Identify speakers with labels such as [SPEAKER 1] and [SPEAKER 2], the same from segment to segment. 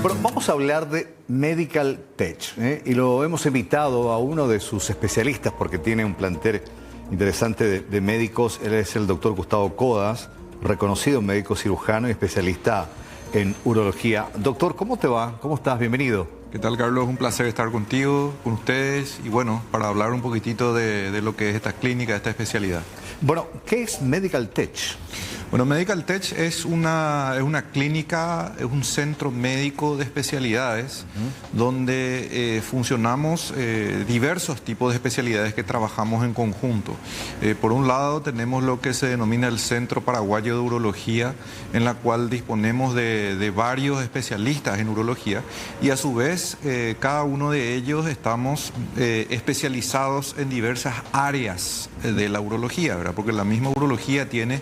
[SPEAKER 1] Bueno, vamos a hablar de Medical Tech, y lo hemos invitado a uno de sus especialistas porque tiene un plantel interesante de médicos. Él es el doctor Gustavo Codas, reconocido médico cirujano y especialista en urología. Doctor, ¿cómo te va? ¿Cómo estás? Bienvenido.
[SPEAKER 2] ¿Qué tal, Carlos? Un placer estar contigo, con ustedes y bueno, para hablar un poquitito de lo que es esta clínica, esta especialidad.
[SPEAKER 1] Bueno, ¿qué es Medical Tech?
[SPEAKER 2] Bueno, Medical Tech es una clínica, es un centro médico de especialidades donde funcionamos diversos tipos de especialidades que trabajamos en conjunto. Por un lado tenemos lo que se denomina el Centro Paraguayo de Urología, en la cual disponemos de varios especialistas en urología y a su vez cada uno de ellos estamos especializados en diversas áreas de la urología, ¿verdad? Porque la misma urología tiene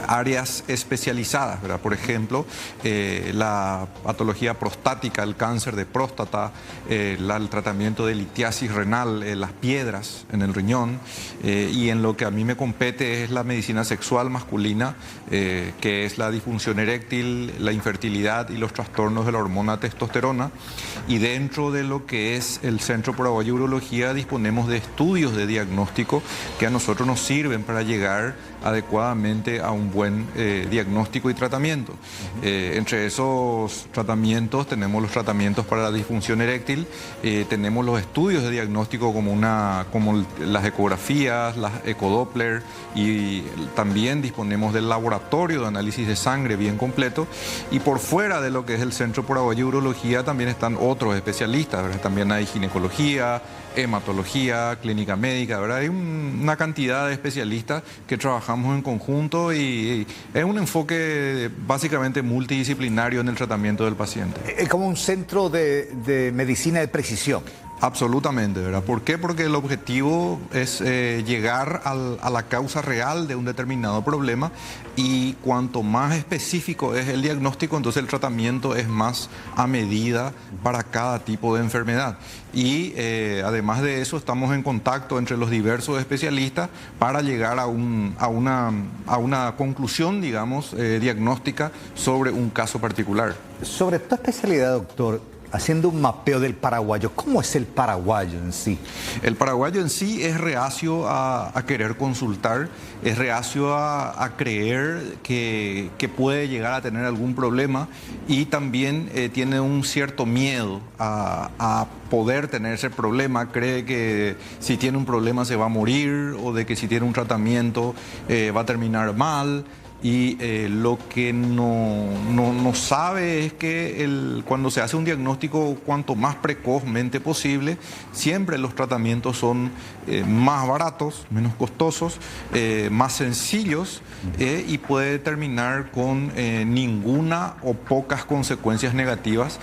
[SPEAKER 2] áreas especializadas, ¿verdad? Por ejemplo, la patología prostática, el cáncer de próstata, el tratamiento de litiasis renal, las piedras en el riñón, y en lo que a mí me compete es la medicina sexual masculina, que es la disfunción eréctil, la infertilidad y los trastornos de la hormona testosterona. Y dentro de lo que es el Centro Paraguayo de Urología disponemos de estudios de diagnóstico que a nosotros nos sirven para llegar adecuadamente a un buen diagnóstico y tratamiento. Entre esos tratamientos tenemos los tratamientos para la disfunción eréctil, tenemos los estudios de diagnóstico como las ecografías, las ecodoppler, y también disponemos del laboratorio de análisis de sangre bien completo. Y por fuera de lo que es el Centro Paraguayo de Urología también están otros especialistas, ¿verdad? También hay ginecología, hematología, clínica médica, ¿verdad? Hay una cantidad de especialistas que trabajamos en conjunto y es un enfoque básicamente multidisciplinario en el tratamiento del paciente.
[SPEAKER 1] Es como un centro de medicina de precisión.
[SPEAKER 2] Absolutamente, ¿verdad? ¿Por qué? Porque el objetivo es llegar a la causa real de un determinado problema, y cuanto más específico es el diagnóstico, entonces el tratamiento es más a medida para cada tipo de enfermedad. Y además de eso estamos en contacto entre los diversos especialistas para llegar a una conclusión, digamos, diagnóstica sobre un caso particular.
[SPEAKER 1] Sobre tu especialidad, doctor, haciendo un mapeo del paraguayo, ¿cómo es el paraguayo en sí?
[SPEAKER 2] El paraguayo en sí es reacio a querer consultar, es reacio a creer que puede llegar a tener algún problema, y también tiene un cierto miedo a poder tener ese problema. Cree que si tiene un problema se va a morir, o de que si tiene un tratamiento va a terminar mal. Y lo que no sabe es que cuando se hace un diagnóstico cuanto más precozmente posible, siempre los tratamientos son más baratos, menos costosos, más sencillos, y puede terminar con ninguna o pocas consecuencias negativas.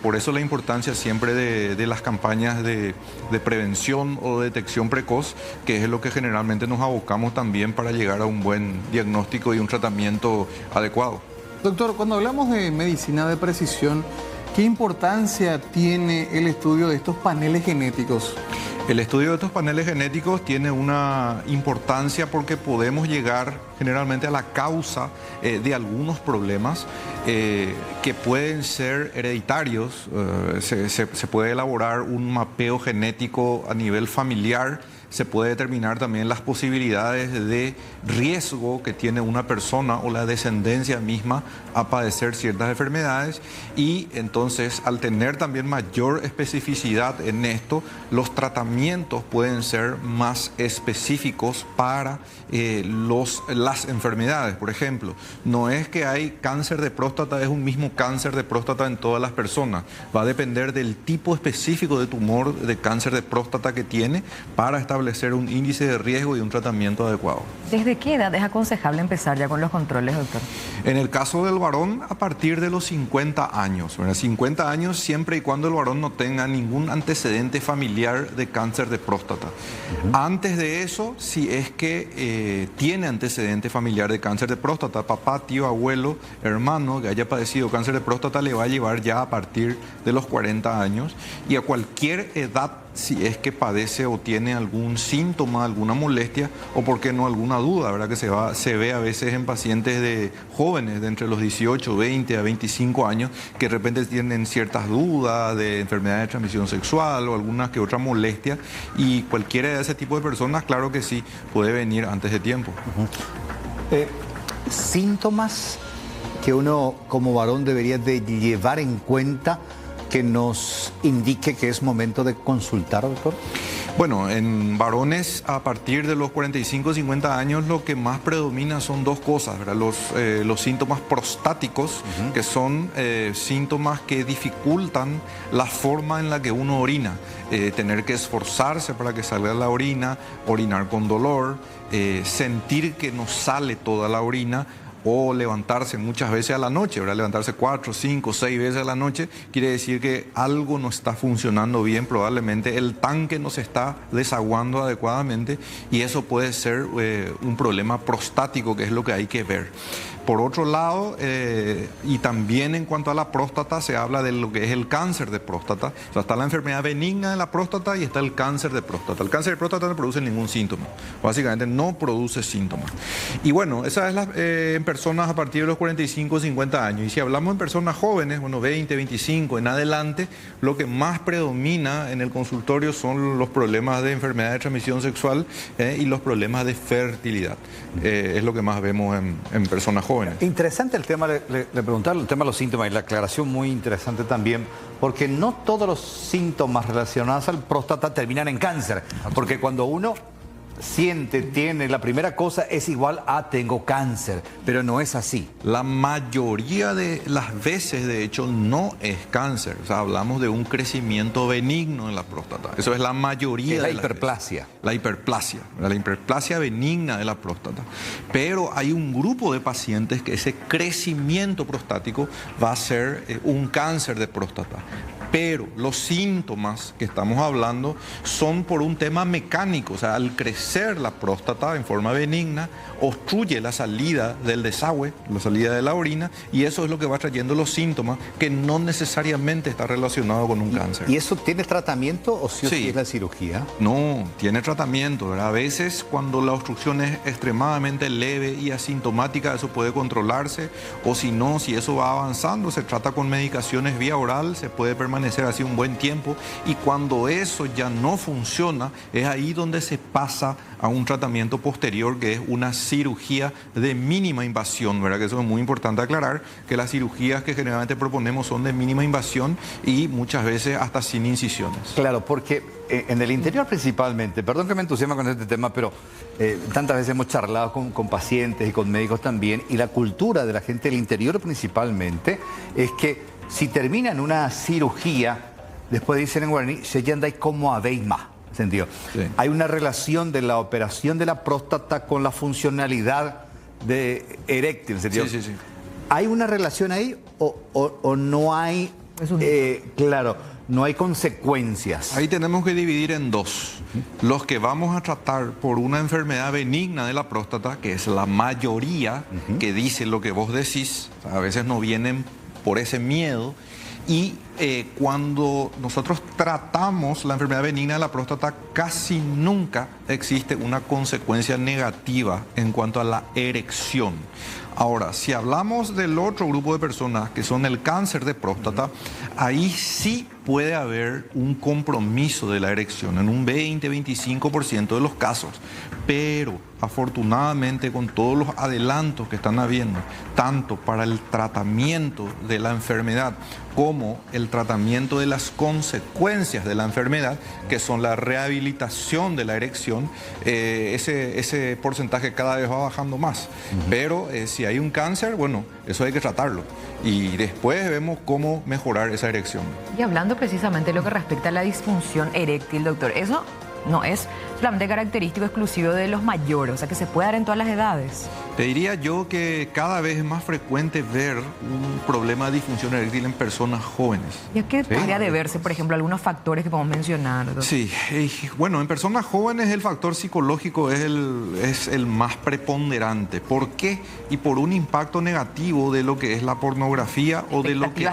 [SPEAKER 2] Por eso la importancia siempre de las campañas de prevención o detección precoz, que es lo que generalmente nos abocamos también para llegar a un buen diagnóstico y un tratamiento adecuado.
[SPEAKER 3] Doctor, cuando hablamos de medicina de precisión, ¿qué importancia tiene el estudio de estos paneles genéticos?
[SPEAKER 2] El estudio de estos paneles genéticos tiene una importancia porque podemos llegar generalmente a la causa de algunos problemas que pueden ser hereditarios. Se puede elaborar un mapeo genético a nivel familiar. Se puede determinar también las posibilidades de riesgo que tiene una persona o la descendencia misma a padecer ciertas enfermedades, y entonces al tener también mayor especificidad en esto, los tratamientos pueden ser más específicos para las enfermedades. Por ejemplo, no es que hay cáncer de próstata, es un mismo cáncer de próstata en todas las personas. Va a depender del tipo específico de tumor de cáncer de próstata que tiene para establecer un índice de riesgo y un tratamiento adecuado.
[SPEAKER 4] ¿Desde qué edad es aconsejable empezar ya con los controles, doctor?
[SPEAKER 2] En el caso del varón, a partir de los 50 años, ¿verdad? 50 años siempre y cuando el varón no tenga ningún antecedente familiar de cáncer de próstata. Antes de eso, si es que tiene antecedente familiar de cáncer de próstata, papá, tío, abuelo, hermano, que haya padecido cáncer de próstata le va a llevar ya a partir de los 40 años y a cualquier edad, si es que padece o tiene algún síntoma, alguna molestia o por qué no alguna duda, ¿verdad? Que se ve a veces en pacientes de jóvenes de entre los 18, 20 a 25 años que de repente tienen ciertas dudas de enfermedad de transmisión sexual o alguna que otra molestia, y cualquiera de ese tipo de personas, claro que sí, puede venir antes de tiempo.
[SPEAKER 1] Síntomas que uno como varón debería de llevar en cuenta que nos indique que es momento de consultar, doctor.
[SPEAKER 2] Bueno, en varones a partir de los 45 50 años lo que más predomina son dos cosas, ¿verdad? Los síntomas prostáticos, que son síntomas que dificultan la forma en la que uno orina. Tener que esforzarse para que salga la orina, orinar con dolor, sentir que no sale toda la orina, o levantarse muchas veces a la noche, ¿verdad? Levantarse 4, 5, 6 veces a la noche quiere decir que algo no está funcionando bien, probablemente el tanque no se está desaguando adecuadamente y eso puede ser un problema prostático, que es lo que hay que ver. Por otro lado, y también en cuanto a la próstata, se habla de lo que es el cáncer de próstata. O sea, está la enfermedad benigna de la próstata y está el cáncer de próstata. El cáncer de próstata no produce ningún síntoma. Básicamente no produce síntomas. Y bueno, esa es en personas a partir de los 45 o 50 años. Y si hablamos en personas jóvenes, bueno, 20, 25 en adelante, lo que más predomina en el consultorio son los problemas de enfermedad de transmisión sexual y los problemas de fertilidad. Es lo que más vemos en personas jóvenes.
[SPEAKER 1] Interesante el tema, le preguntaron el tema de los síntomas y la aclaración muy interesante también, porque no todos los síntomas relacionados al próstata terminan en cáncer, porque cuando uno tiene, la primera cosa es igual a tengo cáncer, pero no es así.
[SPEAKER 2] La mayoría de las veces, de hecho, no es cáncer. O sea, hablamos de un crecimiento benigno en la próstata. Eso es la mayoría.
[SPEAKER 1] Es
[SPEAKER 2] de
[SPEAKER 1] la hiperplasia.
[SPEAKER 2] La hiperplasia benigna de la próstata. Pero hay un grupo de pacientes que ese crecimiento prostático va a ser un cáncer de próstata. Pero los síntomas que estamos hablando son por un tema mecánico, o sea, al crecer la próstata en forma benigna, obstruye la salida del desagüe, la salida de la orina, y eso es lo que va trayendo los síntomas, que no necesariamente está relacionado con un cáncer.
[SPEAKER 1] ¿Y eso tiene tratamiento o sí es la cirugía?
[SPEAKER 2] No, tiene tratamiento, ¿verdad? A veces cuando la obstrucción es extremadamente leve y asintomática, eso puede controlarse, o si no, si eso va avanzando, se trata con medicaciones vía oral, se puede permanecer así un buen tiempo, y cuando eso ya no funciona, es ahí donde se pasa a un tratamiento posterior, que es una cirugía de mínima invasión, ¿verdad? Que eso es muy importante aclarar, que las cirugías que generalmente proponemos son de mínima invasión y muchas veces hasta sin incisiones.
[SPEAKER 1] Claro, porque en el interior principalmente, perdón que me entusiasma con este tema, pero tantas veces hemos charlado con pacientes y con médicos también, y la cultura de la gente del interior principalmente es que si terminan una cirugía, después dicen en guaraní, se ya andáis como habéis más. ¿Sentido? Sí. Hay una relación de la operación de la próstata con la funcionalidad de eréctil, ¿sentido?
[SPEAKER 2] Sí.
[SPEAKER 1] ¿Hay una relación ahí o no hay, claro, no hay consecuencias?
[SPEAKER 2] Ahí tenemos que dividir en dos. Los que vamos a tratar por una enfermedad benigna de la próstata, que es la mayoría que dice lo que vos decís, a veces no vienen por ese miedo, y cuando nosotros tratamos la enfermedad benigna de la próstata, casi nunca existe una consecuencia negativa en cuanto a la erección. Ahora, si hablamos del otro grupo de personas que son el cáncer de próstata, ahí sí puede haber un compromiso de la erección en un 20-25% de los casos, pero afortunadamente con todos los adelantos que están habiendo, tanto para el tratamiento de la enfermedad como el tratamiento de las consecuencias de la enfermedad, que son la rehabilitación de la erección, ese porcentaje cada vez va bajando más. Pero si hay un cáncer, bueno, eso hay que tratarlo. Y después vemos cómo mejorar esa erección.
[SPEAKER 4] Y hablando precisamente de lo que respecta a la disfunción eréctil, doctor, eso no es solamente característico exclusivo de los mayores, o sea, que se puede dar en todas las edades.
[SPEAKER 2] Te diría yo que cada vez es más frecuente ver un problema de disfunción eréctil en personas jóvenes.
[SPEAKER 4] ¿Y a qué podría deberse, por ejemplo, algunos factores que podemos mencionar?
[SPEAKER 2] Sí, bueno, en personas jóvenes el factor psicológico es el más preponderante. ¿Por qué? Y por un impacto negativo de lo que es la pornografía o de lo que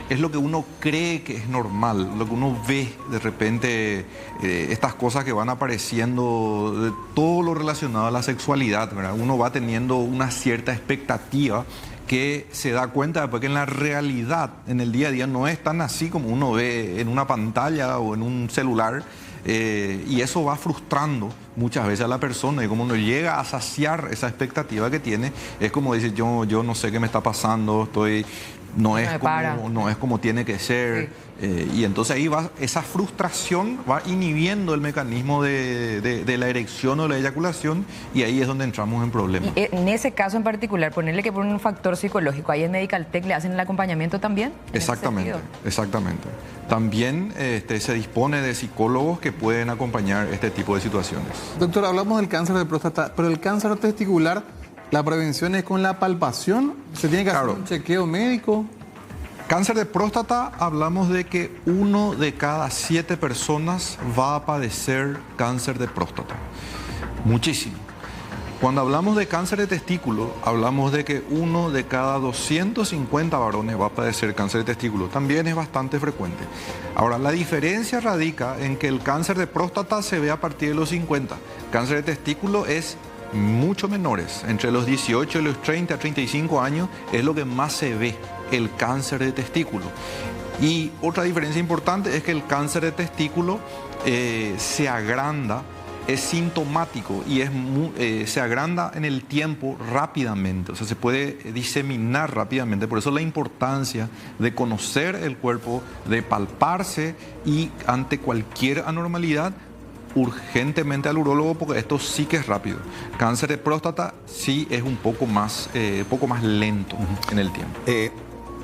[SPEAKER 2] es lo que uno cree que es normal, lo que uno ve de repente, estas cosas que van apareciendo, de todo lo relacionado a la sexualidad, ¿verdad? Uno va teniendo una cierta expectativa que se da cuenta después que en la realidad, en el día a día, no es tan así como uno ve en una pantalla o en un celular, y eso va frustrando muchas veces a la persona, y como no llega a saciar esa expectativa que tiene, es como decir, yo no sé qué me está pasando, no es como tiene que ser. Sí. Y entonces ahí esa frustración va inhibiendo el mecanismo de la erección o la eyaculación, y ahí es donde entramos en problemas.
[SPEAKER 4] Y en ese caso en particular, ponerle que por un factor psicológico, ahí en Medical Tech le hacen el acompañamiento también.
[SPEAKER 2] Exactamente. También se dispone de psicólogos que pueden acompañar este tipo de situaciones.
[SPEAKER 3] Doctor, hablamos del cáncer de próstata, pero el cáncer testicular, ¿la prevención es con la palpación? ¿Se tiene que hacer un chequeo médico?
[SPEAKER 2] Cáncer de próstata, hablamos de que 1 de cada 7 personas va a padecer cáncer de próstata. Muchísimo. Cuando hablamos de cáncer de testículo, hablamos de que 1 de cada 250 varones va a padecer cáncer de testículo. También es bastante frecuente. Ahora, la diferencia radica en que el cáncer de próstata se ve a partir de los 50. Cáncer de testículo es mucho menores, entre los 18 y los 30 a 35 años es lo que más se ve, el cáncer de testículo. Y otra diferencia importante es que el cáncer de testículo se agranda, es sintomático y se agranda en el tiempo rápidamente, o sea, se puede diseminar rápidamente. Por eso la importancia de conocer el cuerpo, de palparse y ante cualquier anormalidad, urgentemente al urólogo, porque esto sí que es rápido. Cáncer de próstata sí es un poco más lento en el tiempo.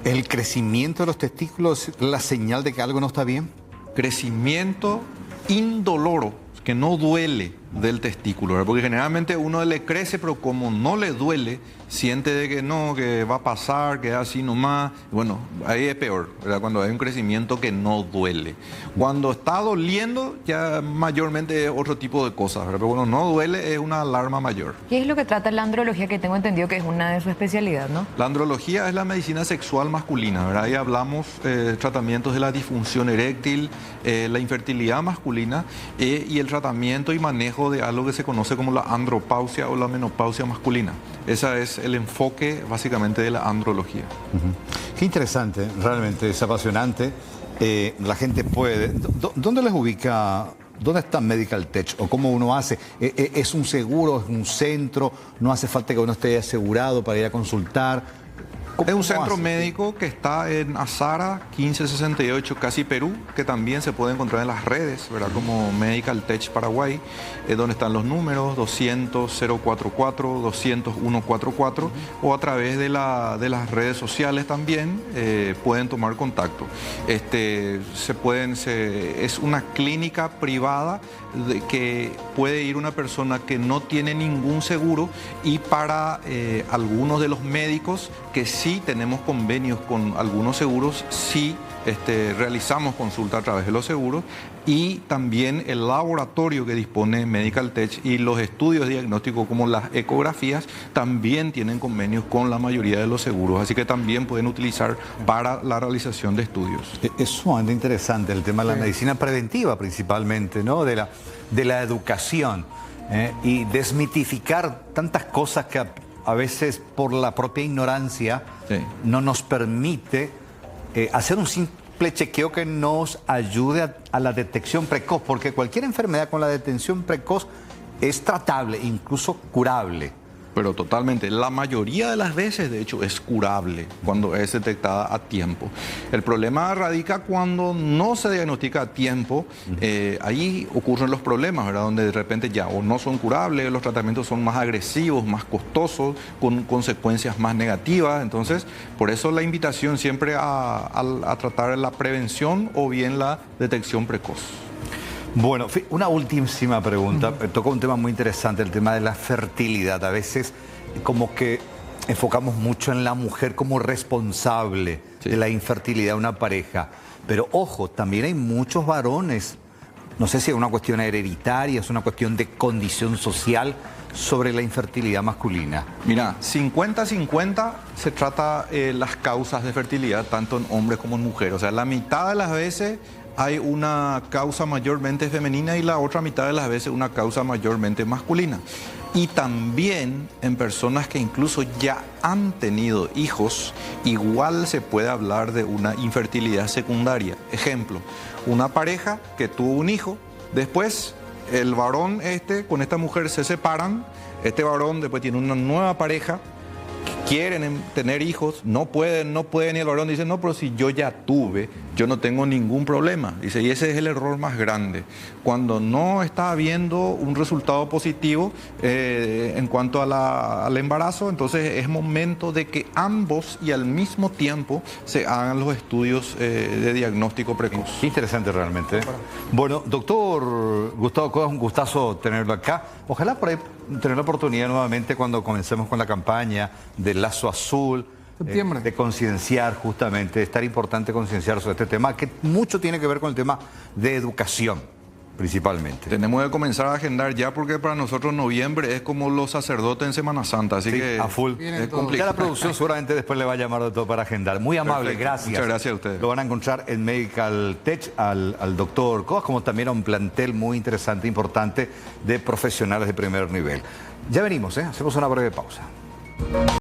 [SPEAKER 1] ¿El crecimiento de los testículos es la señal de que algo no está bien?
[SPEAKER 2] Crecimiento indoloro, que no duele del testículo, ¿verdad? Porque generalmente uno le crece, pero como no le duele, siente de que no, que va a pasar, que es así nomás. Bueno, ahí es peor, ¿verdad? Cuando hay un crecimiento que no duele. Cuando está doliendo, ya mayormente es otro tipo de cosas, ¿verdad? Pero cuando no duele, es una alarma mayor.
[SPEAKER 4] ¿Qué es lo que trata la andrología, que tengo entendido que es una de sus especialidades, ¿no?
[SPEAKER 2] La andrología es la medicina sexual masculina, ¿verdad? Ahí hablamos tratamientos de la disfunción eréctil, la infertilidad masculina y el tratamiento y manejo de algo que se conoce como la andropausia o la menopausia masculina. Ese es el enfoque básicamente de la andrología.
[SPEAKER 1] Qué interesante, realmente es apasionante. La gente puede... ¿Dónde les ubica? ¿Dónde está Medical Tech? ¿O cómo uno hace? ¿Es un seguro? ¿Es un centro? ¿No hace falta que uno esté asegurado para ir a consultar?
[SPEAKER 2] Es un centro médico que está en Azara 1568, casi Perú, que también se puede encontrar en las redes, ¿verdad? Como Medical Tech Paraguay, donde están los números 200-044, 200-144, o a través de las redes sociales también pueden tomar contacto. Es una clínica privada que puede ir una persona que no tiene ningún seguro, y para algunos de los médicos que sí tenemos convenios con algunos seguros, sí realizamos consulta a través de los seguros, y también el laboratorio que dispone Medical Tech y los estudios diagnósticos como las ecografías también tienen convenios con la mayoría de los seguros, así que también pueden utilizar para la realización de estudios.
[SPEAKER 1] Es sumamente interesante el tema de la medicina preventiva principalmente, ¿no? De la educación y desmitificar tantas cosas que a veces por la propia ignorancia no nos permite hacer un simple chequeo que nos ayude a la detección precoz, porque cualquier enfermedad con la detección precoz es tratable, incluso curable.
[SPEAKER 2] Pero totalmente, la mayoría de las veces de hecho es curable cuando es detectada a tiempo. El problema radica cuando no se diagnostica a tiempo, ahí ocurren los problemas, ¿verdad? Donde de repente ya o no son curables, los tratamientos son más agresivos, más costosos, con consecuencias más negativas. Entonces, por eso la invitación siempre a tratar la prevención o bien la detección precoz.
[SPEAKER 1] Bueno, una última pregunta. Tocó un tema muy interesante, el tema de la fertilidad. A veces como que enfocamos mucho en la mujer como responsable de la infertilidad de una pareja. Pero ojo, también hay muchos varones, no sé si es una cuestión hereditaria, es una cuestión de condición social sobre la infertilidad masculina.
[SPEAKER 2] Mira, 50-50 se trata las causas de fertilidad, tanto en hombres como en mujeres. O sea, la mitad de las veces hay una causa mayormente femenina y la otra mitad de las veces una causa mayormente masculina. Y también en personas que incluso ya han tenido hijos, igual se puede hablar de una infertilidad secundaria. Ejemplo, una pareja que tuvo un hijo, después el varón con esta mujer se separan, este varón después tiene una nueva pareja, quieren tener hijos, no pueden, y el varón dice, no, pero si yo ya tuve, yo no tengo ningún problema. Dice, y ese es el error más grande. Cuando no está habiendo un resultado positivo en cuanto al embarazo, entonces es momento de que ambos y al mismo tiempo se hagan los estudios de diagnóstico precoz.
[SPEAKER 1] Qué interesante realmente. Bueno, doctor Gustavo Codas, un gustazo tenerlo acá. Ojalá por ahí tener la oportunidad nuevamente cuando comencemos con la campaña del Lazo Azul, de concienciar justamente, es tan importante concienciar sobre este tema, que mucho tiene que ver con el tema de educación, principalmente.
[SPEAKER 2] Tenemos que comenzar a agendar ya, porque para nosotros noviembre es como los sacerdotes en Semana Santa, así que
[SPEAKER 1] a full.
[SPEAKER 2] Es complicado.
[SPEAKER 1] Ya la producción seguramente después le va a llamar de todo para agendar. Muy amable,
[SPEAKER 2] Perfecto.
[SPEAKER 1] gracias.
[SPEAKER 2] Muchas gracias a ustedes.
[SPEAKER 1] Lo van a encontrar en Medical Tech al doctor Codas, como también a un plantel muy interesante, importante, de profesionales de primer nivel. Ya venimos, hacemos una breve pausa.